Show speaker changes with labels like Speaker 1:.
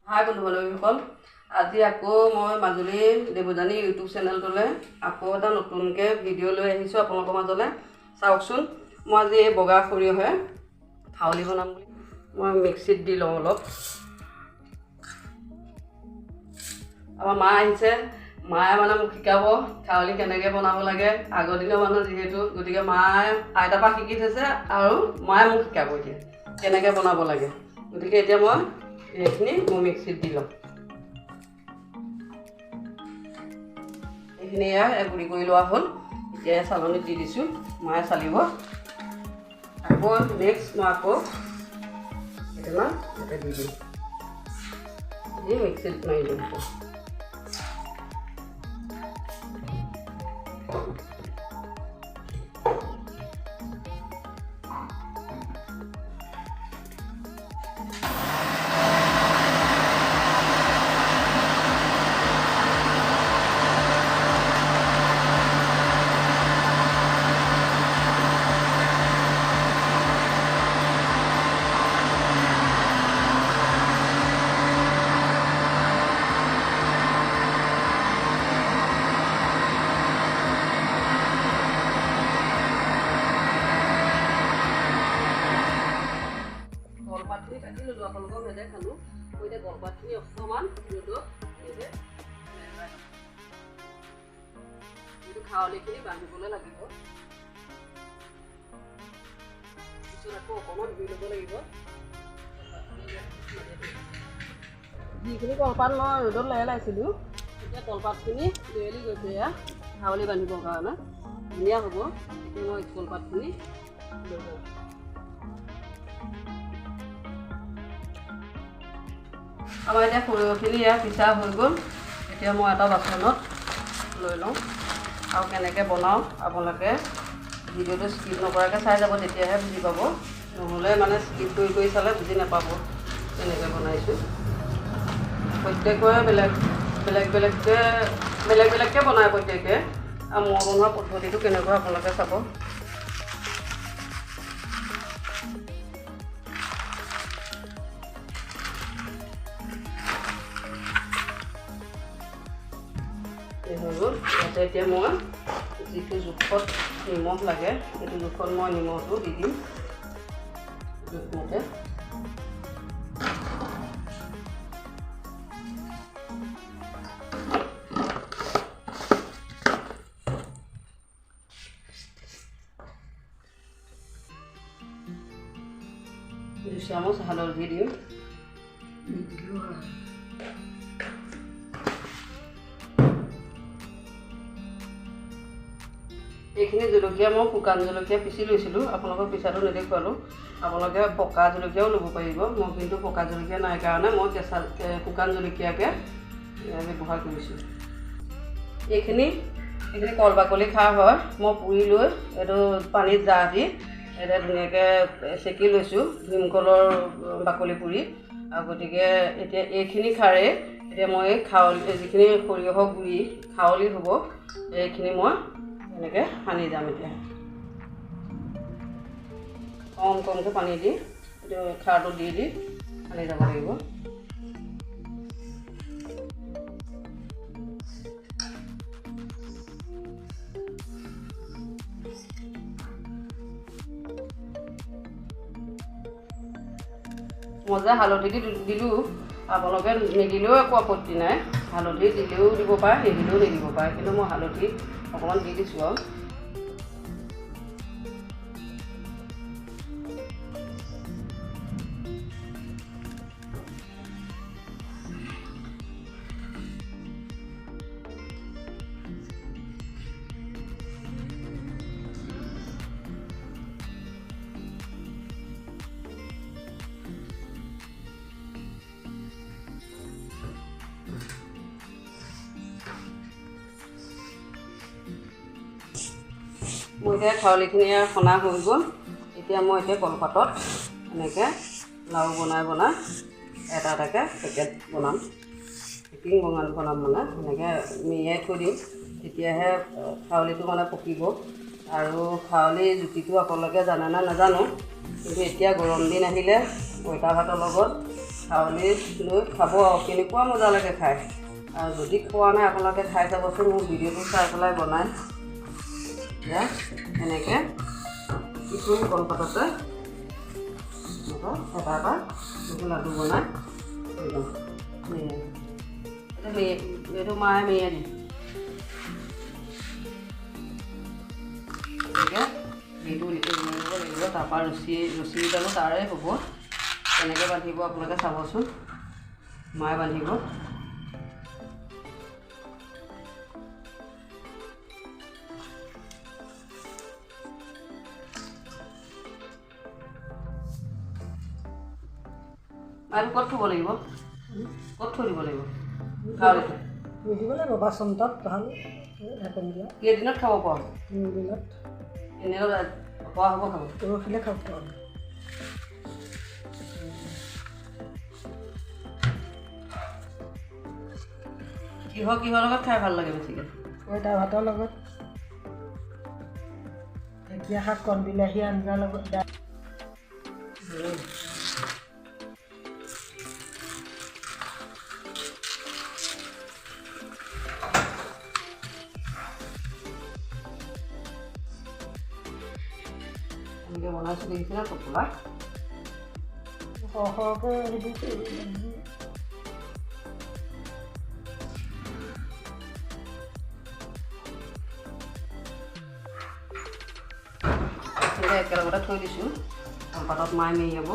Speaker 1: হাই বন্ধু বান্ধৱীসকল, আজি আকৌ মই মাজুলী দেৱযানী ইউটিউব চেনেলটোলৈ আকৌ এটা নতুনকৈ ভিডিঅ' লৈ আহিছোঁ আপোনালোকৰ মাজলৈ। চাওকচোন, মই আজি এই বগা সৰিয়হে খাৱলি বনাম বুলি মই মিক্সিত দি লওঁ অলপ। আমাৰ মা আহিছে, মায়ে মানে মোক শিকাব খাৱলি কেনেকৈ বনাব লাগে। আগৰ দিনৰ মানুহ যিহেতু, গতিকে মায়ে আইতাৰ পৰা শিকি থৈছে আৰু মায়ে মোক শিকাব এতিয়া কেনেকৈ বনাব লাগে। গতিকে এতিয়া মই এইখিনি মই মিক্সিত দি লওঁ। এইখিনি গুড়ি কৰি লোৱা হ'ল। এতিয়া চালনীত দি দিছোঁ, মায়ে চালিব। আকৌ নেক্সট মই আকৌ কেইটামান ইয়াতে দি দিম, দি মিক্সিত মাৰি দিম। কলপাতখিনি কাটি ল'লোঁ, আপোনালোকক ভেজে খালোঁ। মই এতিয়া কলপাতখিনি অকণমান ৰ'দত কিন্তু খাৱলিখিনি বান্ধিবলৈ লাগিব। পিছত আকৌ অকণমান ধুই ল'ব লাগিব। যিখিনি কলপাত মই ৰ'দত লেৰেলাইছিলোঁ, এতিয়া কলপাতখিনি লেৰেলি গৈছে। এয়া খাৱলি বান্ধিবৰ কাৰণে ধুনীয়া হ'ব। এতিয়া মই কলপাতখিনি লৈ যাওঁ। আমাৰ এতিয়া সৰিয়হখিনি পিছা হৈ গ'ল। এতিয়া মই এটা বাচনত লৈ লওঁ আৰু কেনেকৈ বনাওঁ আপোনালোকে ভিডিঅ'টো স্কিপ নকৰাকৈ চাই যাব, তেতিয়াহে বুজি পাব। নহ'লে মানে স্কিপ কৰি চালে বুজি নাপাব কেনেকৈ বনাইছোঁ। প্ৰত্যেকৰে বেলেগ বেলেগকৈ বনায় প্ৰত্যেকে, আৰু মই বনোৱা পদ্ধতিটো কেনেকুৱা আপোনালোকে চাব। হৈ গ'ল। ইয়াতে এতিয়া মই যিটো জোখত নিমখ লাগে সেইটো জোখত মই নিমখটো দি দিম জোখমতে। দুই চামুচ হালধি দিম। এইখিনি জলকীয়া মই শুকান জলকীয়া পিচি লৈছিলোঁ, আপোনালোকক পিছাটো নেদেখুৱালোঁ। আপোনালোকে পকা জলকীয়াও ল'ব পাৰিব। মই কিন্তু পকা জলকীয়া নাই কাৰণে মই শুকান জলকীয়াকৈ ব্যৱহাৰ কৰিছোঁ। এইখিনি কল বাকলি খাৰ হয়। মই পুৰি লৈ এইটো পানীত জাহ দি এতিয়া ধুনীয়াকৈ চেকি লৈছোঁ ভীমকলৰ বাকলি পুৰি। আৰু গতিকে এতিয়া এইখিনি খাৰেই এতিয়া মই যিখিনি সৰিয়হৰ গুড়ি খাৱলি হ'ব, এইখিনি মই এনেকৈ সানি যাম। এতিয়া কমকৈ পানী দি এইটো খাৰটো দি সানি যাব লাগিব। মই যে হালধি দিলোঁ, আপোনালোকে নিদিলেও একো আপত্তি নাই। হালধি দিলেও দিব পাৰে, নিদিলেও নিদিব পাৰে, কিন্তু মই হালধি অকণমান দি দিছোঁ আৰু। মোৰ এতিয়া খাৱলিখিনি সনা হৈ গ'ল। এতিয়া মই কলপাতত এনেকৈ লাও বনাই এটা এটাকৈ পেকেট বনাম, পেকিং বনাম মানে এনেকৈ মেৰিয়াই থৈ দিম। তেতিয়াহে খাৱলিটো মানে পকিব। আৰু খাৱলি জুতিটো আপোনালোকে জানে নে নাজানো, কিন্তু এতিয়া গৰম দিন আহিলে পঁইতা ভাতৰ লগত খাৱলি লৈ খাব আৰু কেনেকুৱা মজা লাগে খাই আৰু যদি খোৱা নাই আপোনালোকে খাই চাবচোন মোৰ ভিডিঅ'টো চাই পেলাই বনাই এতিয়া এনেকৈ কি কৰিম কলপাততে এটা লাডু বনাই এইটো মায়ে মেৰিয়াই দিম এনেকৈ এইটো মেৰিব লাগিব তাৰপৰা ৰছীডালো তাৰে হ'ব এনেকৈ বান্ধিব আপোনালোকে চাবচোন মায়ে বান্ধিব আৰু ক'ত থ'ব লাগিব ক'ত থৈ দিব লাগিব খাৱলিটো
Speaker 2: থৈ দিব লাগিব বাচন তাত ভাল ঢাকন দিয়া
Speaker 1: কেইদিনত খাব পৰা
Speaker 2: দিনত
Speaker 1: এদিনত পৰা হ'ব খাব
Speaker 2: পৰহিলৈ খাব পৰা
Speaker 1: কিহৰ লগত খাই ভাল লাগে বেছিকৈ
Speaker 2: পঁইতা ভাতৰ লগত ঢেকীয়া শাক কণ বিলাহী আঞ্জাৰ লগত
Speaker 1: এনেকৈ বনাইছোঁ দেখিছিলে টোপোলা
Speaker 2: সৰহকৈ হেৰি
Speaker 1: একেলগতে থৈ দিছোঁ কলপাতত মায়ে মেৰিয়াব